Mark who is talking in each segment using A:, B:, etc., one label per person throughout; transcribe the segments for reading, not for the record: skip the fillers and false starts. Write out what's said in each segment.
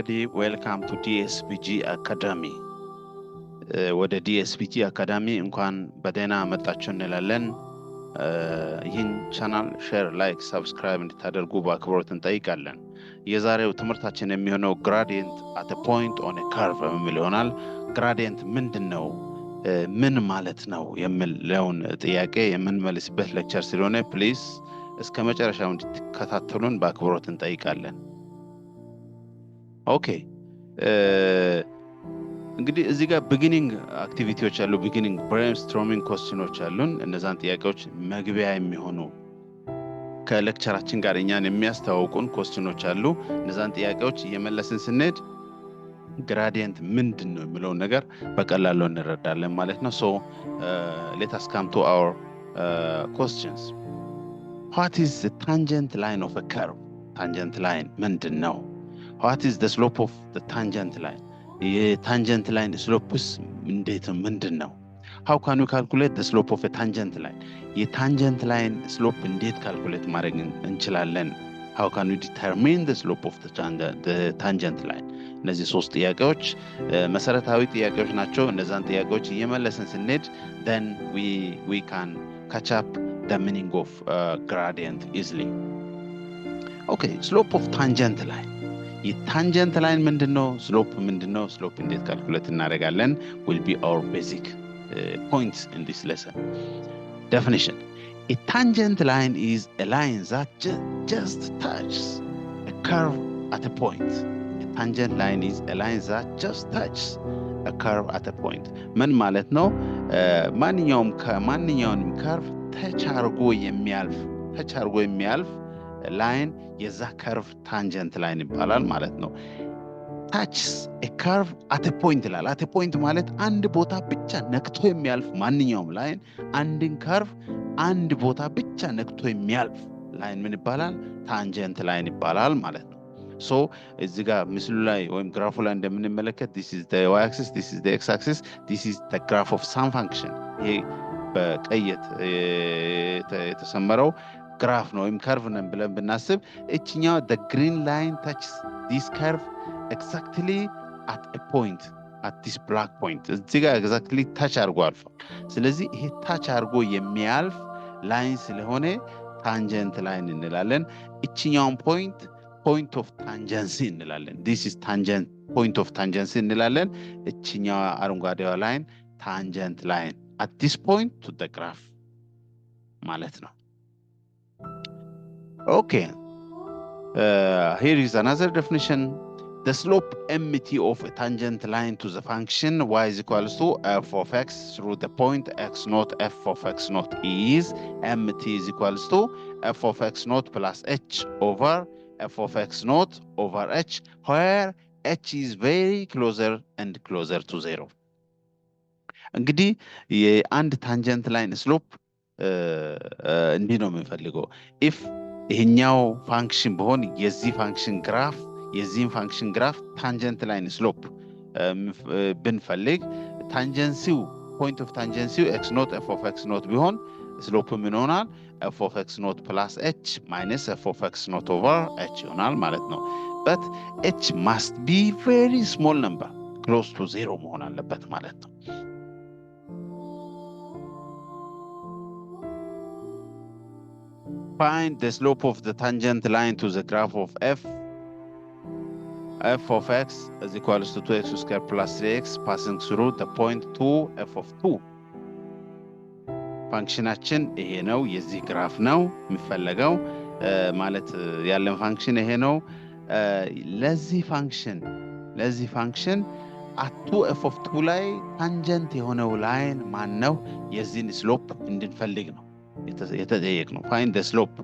A: everybody, welcome to DSPG Academy. ወደ DSPG Academy እንኳን በደህና መጣችሁ እንላለን። ይህን ቻናል ሼር፣ ላይክ፣ ሰብስክራይብ እንድታደርጉ በአክብሮት እንጠይቃለን። የዛሬው ትምህርታችን የሚሆነው gradient at a point on a curve የሚል ይሆናል። gradient ምንድነው? ምን ማለት ነው የሚለውን ጥያቄ የምንመልስበት ሌክቸር ስለሆነ ፕሊዝ እስከ መጨረሻው እንድትከታተሉን በአክብሮት እንጠይቃለን። ኦኬ እንግዲህ እዚህ ጋር ቢጊኒንግ አክቲቪቲዎች አሉ፣ ቢጊኒንግ ብሬንስቶርሚንግ ኮስችኖች አሉን። እነዛን ጥያቄዎች መግቢያ የሚሆኑ ከሌክቸራችን ጋር እኛን የሚያስተዋውቁን ኮስችኖች አሉ። እነዛን ጥያቄዎች እየመለስን ስንሄድ gradient ምንድነው የሚለው ነገር በቀላሉ እንረዳለን ማለት ነው። So let us come to our questions. What is the tangent line of a curve? Tangent line ምንድነው? What is the slope of the tangent line? Tangent line slope is ምንድነው? How can we calculate the slope of a tangent line? Tangent line slope እንዴት calculate ማድረግ እንችላለን? How can we determine the slope of the tangent line? እነዚህ ሶስት ጥያቄዎች መሰረታዊ ጥያቄዎች ናቸው። እነዛን ጥያቄዎች እየመለስን ስንሄድ then we can catch up the meaning of gradient easily. Okay, slope of tangent line. tangent line ምንድነው? slope ምንድነው? slope እንዴት calculate እናደርጋለን? will be our basic points in this lesson. Definition. A tangent line is a line that just touches a curve at a point. A tangent line is a line that just touches a curve at a point. ምን ማለት ነው? ማንኛውም curve touch አድርጎ የሚያልፍ ላይን የዛ curve tangent line ይባላል ማለት ነው። touches a curve at a point ይላል። at a point ማለት አንድ ቦታ ብቻ ነክቶ የሚያልፍ ማንኛውም ላይን አንድን curve አንድ ቦታ ብቻ ነክቶ የሚያልፍ ላይን ምን ይባላል? ታንጀንት ላይን ይባላል ማለት ነው። ሶ እዚህ ጋር ምስሉ ላይ ወይም ግራፉ ላይ እንደምንመለከት this is the y axis, this is the x axis, this is the graph of some function. ይሄ በቀይ የተሰመረው ግራፍ ነው ወይም ከርቭ ነው ብለን ብናስብ እቺኛው the green line touches this curve exactly at a point, at this black point. እዚህ ጋር exactly touch አድርጎ አልፏል። ስለዚህ ይሄ touch አድርጎ የሚያልፍ ላይን ስለሆነ ታንጀንት ላይን እንላለን። እቺኛውን point of tangency እንላለን። this is tangent, point of tangency እንላለን። እቺኛው አረንጓዴዋ ላይን tangent line at this point to the graph ማለት ነው። Okay, here is another definition. The slope mt of a tangent line to the function y is equals to f of x through the point x naught f of x naught is mt is equals to f of x naught plus h over f of x naught over h, where h is very closer and closer to 0. እንግዲህ የአንድ ታንጀንት ላይን ስሎፕ እንዲህ ነው የምንፈልገው። if ይሄኛው ፋንክሽን ቢሆን የዚህ ፋንክሽን ግራፍ ታንጀንት ላይን ስሎፕ ብንፈልግ ታንጀንሲው ፖይንት ኦፍ ታንጀንሲው x naught f of x naught ቢሆን ስሎፕ ምን ይሆናል? f of x naught plus h minus f of x naught over h ይሆናል ማለት ነው። but h must be very small number, close to 0 መሆን አለበት ማለት ነው። Find the slope of the tangent line to the graph of f of x is equals to 2x squared plus 3x passing through the point 2 f of 2. ፋንክሽናችን ይሄ ነው። የዚህ ግራፍ ነው የሚፈለገው ማለት ያለን ፋንክሽን ይሄ ነው። ለዚህ ፋንክሽን at 2f of 2 ላይ ታንጀንት የሆነው ላይን ማን ነው? የዚህን ስሎፕ እንድንፈልግ ነው የተጠየቅነው። find the slope.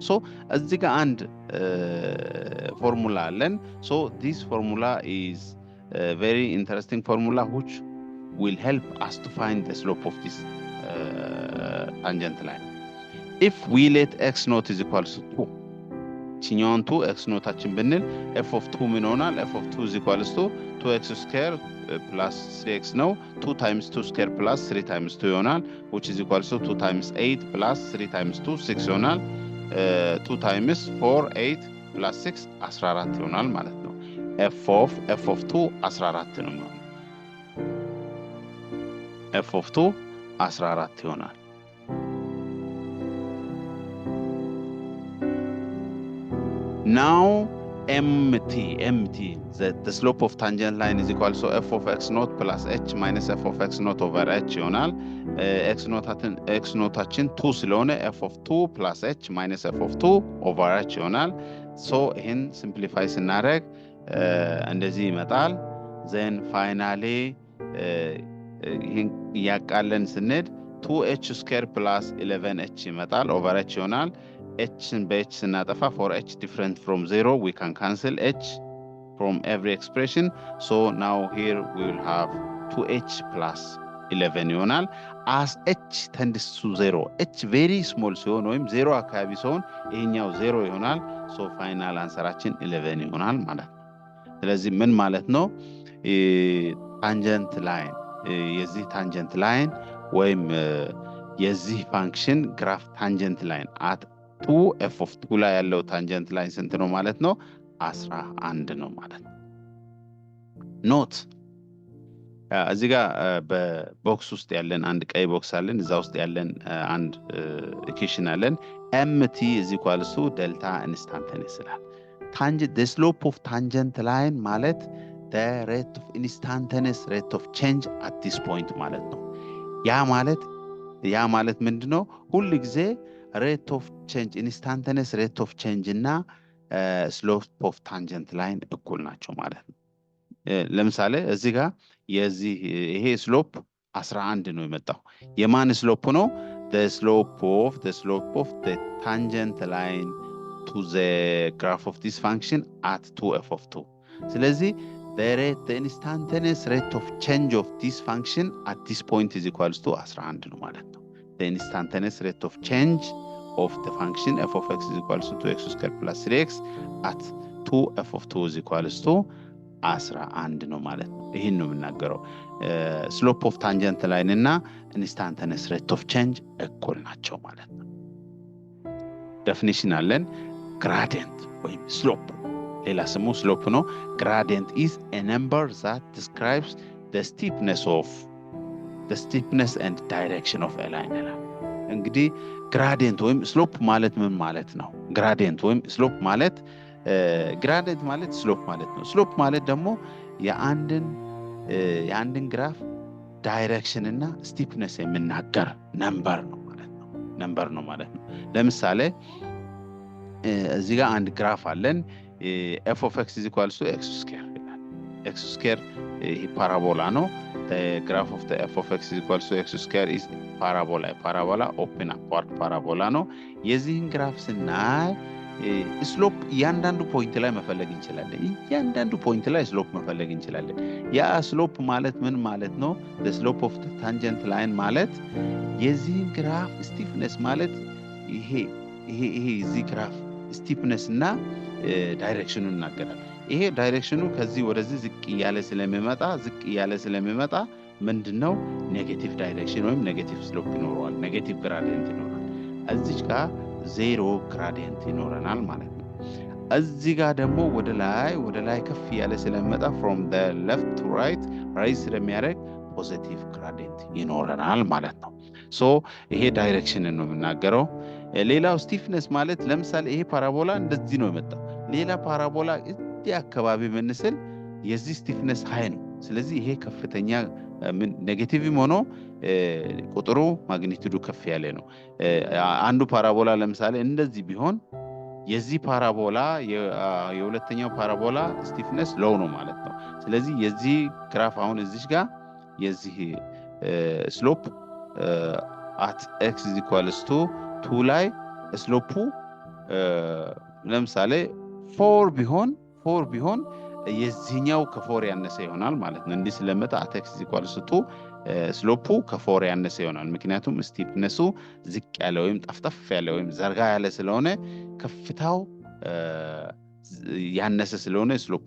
A: so እዚህ ጋር አንድ ፎርሙላ አለን። so this formula is a very interesting formula which will help us to find the slope of this tangent line. if we let x naught is equals to 2, ቺኛውን 2 x naught ብንል f of 2 ምን ይሆናል? f of 2 is equals to 2x squared plus 3x ነው። 2 times 2 squared plus 3 times 2 ይሆናል, which is equals to 2 times 8 plus 3 times 2 6 ይሆናል። 2 times 4 8 plus 6 14 ይሆናል ማለት ነው። f of 14 ነው የሚሆነው f of 2 14 ይሆናል now mt the slope of tangent line is equal to f of x naught plus h minus f of x naught over h ይሆናል x naughታችን 2 ስለሆነ f of 2 plus h minus f of 2 over h ይሆናል so ይሄን simplify ስናደርግ እንደዚህ ይመጣል then finally ይሄን ያቃለን ስንሄድ 2h square plus 11h ይመጣል over h ይሆናል h by h ስናጠፋ for h different from 0 we can cancel h from every expression so now here we will have 2h plus 11 ይሆናል as h tends to 0 h very small ሲሆን ወይም 0 አካባቢ ሲሆን ይሄኛው 0 ይሆናል so final answerአችን 11 ይሆናል ማለት ነው ስለዚህ ምን ማለት ነው tangent line የዚህ tangent line ወይም የዚህ function graph tangent line at 2 f of 2 ላይ ያለው tangent line ስንት ነው ማለት ነው 11 ነው ማለት ነው ኖት እዚህ ጋር በቦክስ ውስጥ ያለን አንድ ቀይ ቦክስ አለን እዛ ውስጥ ያለን አንድ ኢኩዌሽን አለን mt = delta instantaneous ይላል tangent the slope of tangent line ማለት the rate of instantaneous rate of change at this point ማለት ነው ያ ማለት ምንድነው ሁሉ ጊዜ rate of change instantaneous rate of change እና slope of tangent line እኩል ናቸው ማለት ነው ለምሳሌ እዚህ ጋር የዚህ ይሄ slope 11 ነው የመጣው የማን slope ነው the slope of the tangent line to the graph of this function at 2f of 2 ስለዚህ the instantaneous rate of change of this function at this point is equals to 11 ነው ማለት ነው the instantaneous rate of change of the function f of x is equals to 2x squared plus 3x at 2f of 2 is equals to 11 ነው ማለት ነው ይሄን ነው የምናገረው slope of tangent line እና instantaneous rate of change እኩል ናቸው ማለት ነው definition አለን gradient ወይም slope ሌላ ስሙ slope ነው gradient is a number that describes the steepness and direction of a line እንግዲህ gradient ወይም slope ማለት ምን ማለት ነው gradient ወይም slope ማለት gradient ማለት slope ማለት ነው slope ማለት ደግሞ የአንድን ግራፍ ዳይሬክሽን እና steepness የሚናገር ነምበር ነው ማለት ነው ለምሳሌ እዚህ ጋር አንድ ግራፍ አለን f of x is equal to x square x square ይሄ ፓራቦላ ነው the graph of the f of x is equal to x square is parabola open upward parabola ነው የዚህን ግራፍ ስናይ ስሎፕ እያንዳንዱ ፖይንት ላይ መፈለግ እንችላለን ያ ስሎፕ ማለት ምን ማለት ነው the slope of the tangent line ማለት የዚህን ግራፍ stiffness ማለት ይሄ እዚህ ግራፍ stiffness እና ዳይሬክሽኑን እናገራለን ይሄ ዳይሬክሽኑ ከዚህ ወደዚህ ዝቅ እያለ ስለሚመጣ ምንድነው ኔጌቲቭ ዳይሬክሽን ወይም ኔጌቲቭ ስሎፕ ይኖረዋል ኔጌቲቭ ግራዲየንት ይኖራል እዚህ ጋር ዜሮ ግራዲየንት ይኖረናል ማለት ነው እዚህ ጋር ደግሞ ወደ ላይ ከፍ ያለ ስለሚመጣ from the left to right ስለሚያደርግ ፖዚቲቭ ግራዲየንት ይኖረናል ማለት ነው ሶ ይሄ ዳይሬክሽን ነው የምናገረው ሌላው ስቲፍነስ ማለት ለምሳሌ ይሄ ፓራቦላ እንደዚህ ነው የመጣው ሌላ ፓራቦላ እዚህ አካባቢ ምንስል የዚህ ስቲፍነስ ሃይ ነው ስለዚህ ይሄ ከፍተኛ ኔጌቲቭም ሆኖ ቁጥሩ ማግኒቲዩዱ ከፍ ያለ ነው አንዱ ፓራቦላ ለምሳሌ እንደዚህ ቢሆን የዚህ ፓራቦላ የሁለተኛው ፓራቦላ ስቲፍነስ ሎው ነው ማለት ነው ስለዚህ የዚህ ግራፍ አሁን እዚህ ጋር የዚህ ስሎፕ at x is equals to 2 ላይ ስሎፑ ለምሳሌ 4 ቢሆን የዚህኛው ከ4 ያነሰ ይሆናል ማለት ነው እንዲህ ስለመጣ at x is equals to ስሎፑ ከ4 ያነሰ ይሆናል ምክንያቱም ስቲፕነሱ ዝቅ ያለ ወይም ጠፍጠፍ ያለ ወይም ዘርጋ ያለ ስለሆነ ከፍታው ያነሰ ስለሆነ ስሎፑ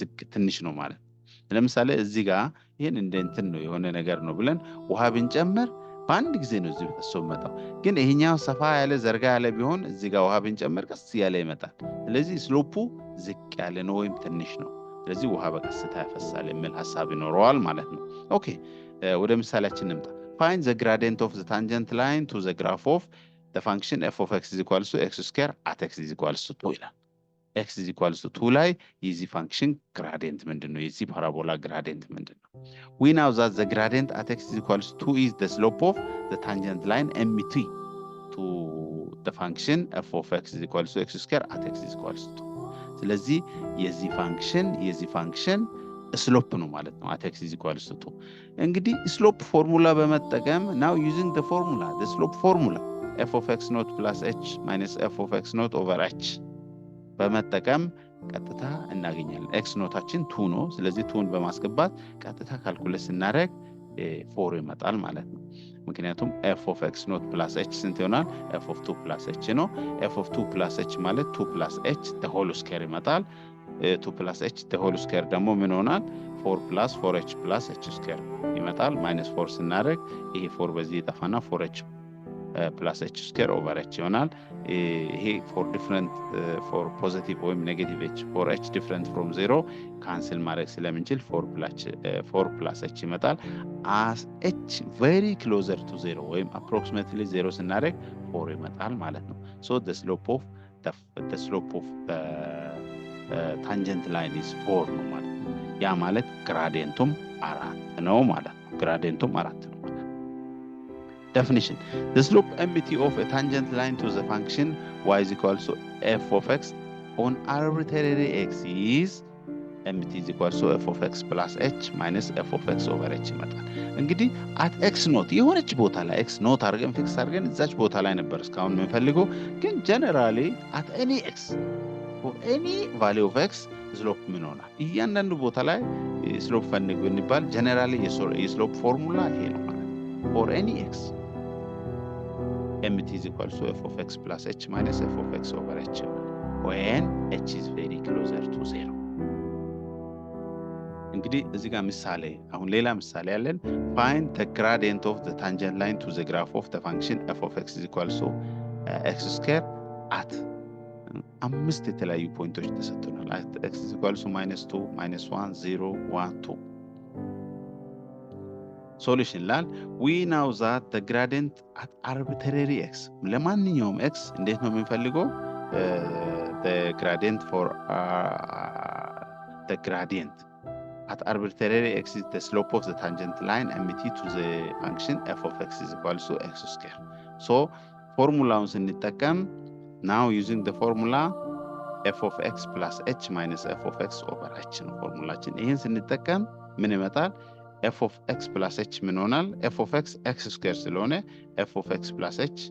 A: ዝቅ ትንሽ ነው ማለት ለምሳሌ እዚህ ጋር ይሄን እንደ እንትን ነው የሆነ ነገር ነው ብለን ውሃ ብንጨምር በአንድ ጊዜ ነው እዚህ ፈሶ መጣው ግን ይሄኛው ሰፋ ያለ ዘርጋ ያለ ቢሆን እዚህ ጋር ውሃ ብንጨምር ቀስ ያለ ይመጣል ስለዚህ ስሎፑ ዝቅ ያለ ነው ወይም ትንሽ ነው ስለዚህ ውሃ በቀስታ ያፈሳል የሚል ሐሳብ ይኖረዋል ማለት ነው። ኦኬ ወደ ምሳሌያችን እንምጣ። find the gradient of the tangent line to the graph of the function f of x is equals to x square at x is equals to 2 ይላል። x is equals to 2 ላይ የዚህ ፋንክሽን ግራዲየንት ምንድነው? የዚህ ፓራቦላ ግራዲየንት ምንድነው? we know that the gradient at x is equals to 2 is the slope of the tangent line mt to the function f of x is equals to x square at x is equals to 2 ስለዚህ የዚህ ፋንክሽን ስሎፕ ነው ማለት ነው at x is equals to 2 እንግዲህ ስሎፕ ፎርሙላ በመጠቀም now using the formula the slope formula f of x naught plus h minus f of x naught over h በመጠቀም ቀጥታ እናገኛለን x ኖታችን 2 ነው ስለዚህ 2ን በማስገባት ቀጥታ ካልኩሌት ስናደርግ 4 ይመጣል ማለት ነው ምክንያቱም f of x naught plus h ስንት ይሆናል f of 2 plus h ነው f of 2 plus h ማለት 2 plus h the whole square ይመጣል 2 plus h the whole square ደግሞ ምን ይሆናል 4 plus 4h plus h square ይመጣል minus 4 ስናደርግ ይሄ 4 በዚህ ይጠፋና 4h plus h square over h ይሆናል ይሄ for different for positive ወይም negative h for h different from 0 ካንስል ማድረግ ስለምንችል 4 plus h ይመጣል as h very closer to 0 ወይም approximately 0 ስናደርግ 4 ይመጣል ማለት ነው so the slope of the tangent line is 4 ነው ማለት ነው ያ ማለት ግራዲየንቱም 4 ነው ማለት ነው ግራዲየንቱም 4 ነው Definition. The slope mt of a tangent line to the function y is equals to f of x on arbitrary x is mt is equals to f of x plus h minus f of x over h ይመጣል እንግዲህ at x not የሆነች ቦታ ላይ x not አድርገን ፊክስ አድርገን እዛች ቦታ ላይ ነበር እስካሁን የምንፈልገው ግን generally at any x for any value of x slope ምን ሆናል እያንዳንዱ ቦታ ላይ slope ፈልጉ እንባል generally የስሎፕ ፎርሙላ ይሄ ነው for any x mt is equals to f of x plus h minus f of x over h when h is very closer to 0 እንግዲህ እዚህ ጋር ምሳሌ አሁን ሌላ ምሳሌ ያለን find the gradient of the tangent line to the graph of the function f of x is equals to x square at አምስት የተለያዩ ፖይንቶች ተሰጥተናል x is equals to -2 -1 0 1 2 solution ላል we know that the gradient at arbitrary x ለማንኛውም x እንዴት ነው የምንፈልገው the gradient for the gradient at arbitrary x is the slope of the tangent line mt to the function f of x is equals to x square so ፎርሙላውን ስንጠቀም now using the formula f of x plus h minus f of x over h ነው ፎርሙላችን ይሄን ስንጠቀም ምን ይመጣል f of x plus h ምን ሆናል f of x x square ስለሆነ f of x plus h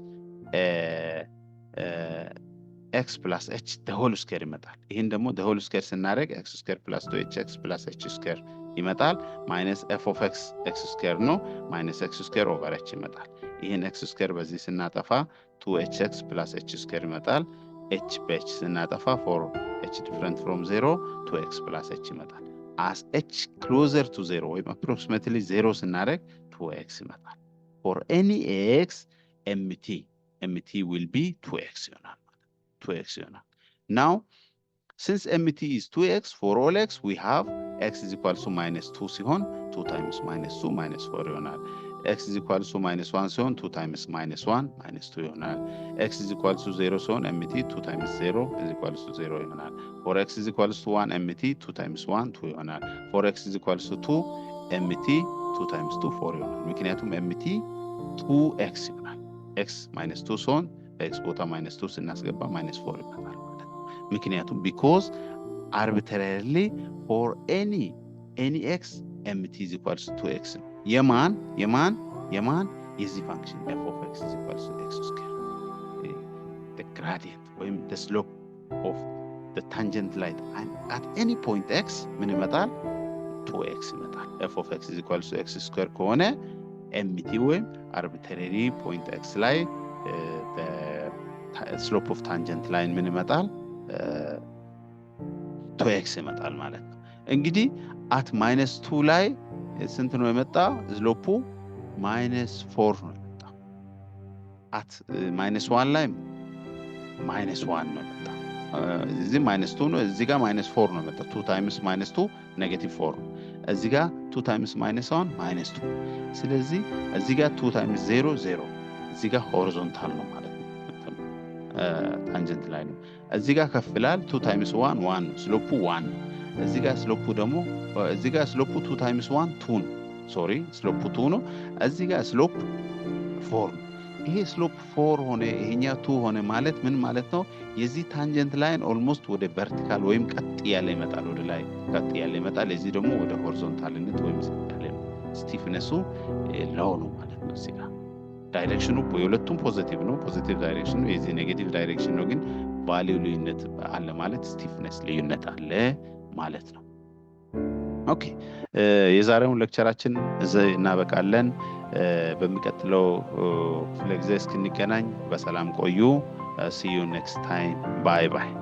A: x plus h the whole square ይመጣል ይሄን ደግሞ the whole square ስናደርግ x square plus 2hx plus h square ይመጣል minus f of x x square ነው minus x square over h ይመጣል ይሄን x square በዚህ ስናጠፋ 2hx plus h square ይመጣል h በh ስናጠፋ for h different from 0 2x plus h ይመጣል as h closer to 0 or approximately 0 ስናደርግ 2x ይመጣል for any x mt will be 2x ይሆናል 2x ይሆናል now since mt is 2x for all x we have x is equal to -2 ሲሆን 2 times -2 -4 ይሆናል x is equal to -1 ሲሆን 2 times -1 -2 ይሆናል x is equal to 0 ሲሆን mt 2 times 0 is equal to 0 ይሆናል for x is equal to 1 mt 2 times 1 2 ይሆናል for x is equal to 2 mt 2 times 2 4 ይሆናል ምክንያቱም mt 2x ይሆናል x -2 ሲሆን x ቦታ -2 ስናስገባ -4 ይመጣል ማለት ነው ምክንያቱም because arbitrarily for any x mt is equal to 2x የማን የዚህ function f of x is equal to x square the gradient or the slope of the tangent line and at any point x ምን ይመጣል 2x ይመጣል f of x is equal to x square ከሆነ mt ወይም arbitrary point x ላይ the slope of tangent line ምን ይመጣል 2x ይመጣል ማለት ነው እንግዲህ at -2 ላይ ስንት ነው የመጣ ስሎፑ -4 ነው የመጣ at -1 ላይ -1 ነው የመጣ እዚህ -2 ነው እዚህ ጋር -4 ነው መጣ 2 ታይምስ -2 -4 እዚህ ጋር 2 ታይምስ -1 -2 ስለዚህ እዚህ ጋር 2 ታይምስ 0 0 እዚህ ጋር ሆሪዞንታል ነው ማለት ነው ታንጀንት ላይ ነው እዚህ ጋር ከፍላል 2 ታይምስ 1 1 ስሎፑ 1 እዚህ ጋር ስሎፑ ደግሞ እዚህ ጋር ስሎፑ 2 ታይምስ 1 2 ሶሪ ስሎፑ 2 ነው እዚህ ጋር ስሎፕ 4 ይሄ ስሎፕ 4 ሆነ ይሄኛው 2 ሆነ ማለት ምን ማለት ነው የዚህ ታንጀንት ላይን ኦልሞስት ወደ ቨርቲካል ወይም ቀጥ ያለ ይመጣል ወደ ላይ ቀጥ ያለ ይመጣል እዚህ ደግሞ ወደ ሆሪዞንታልነት ወይም ያለ ነው ስቲፍነሱ ሎው ነው ማለት ነው እዚህ ጋር ዳይሬክሽኑ የሁለቱም ፖዚቲቭ ነው ፖዚቲቭ ዳይሬክሽን ነው የዚህ ኔጌቲቭ ዳይሬክሽን ነው ግን ቫልዩ ልዩነት አለ ማለት ስቲፍነስ ልዩነት አለ ማለት ነው ኦኬ የዛሬውን ሌክቸራችን እዚህ እናበቃለን በሚቀጥለው ክፍለ ጊዜ እስክንገናኝ በሰላም ቆዩ see you next time bye bye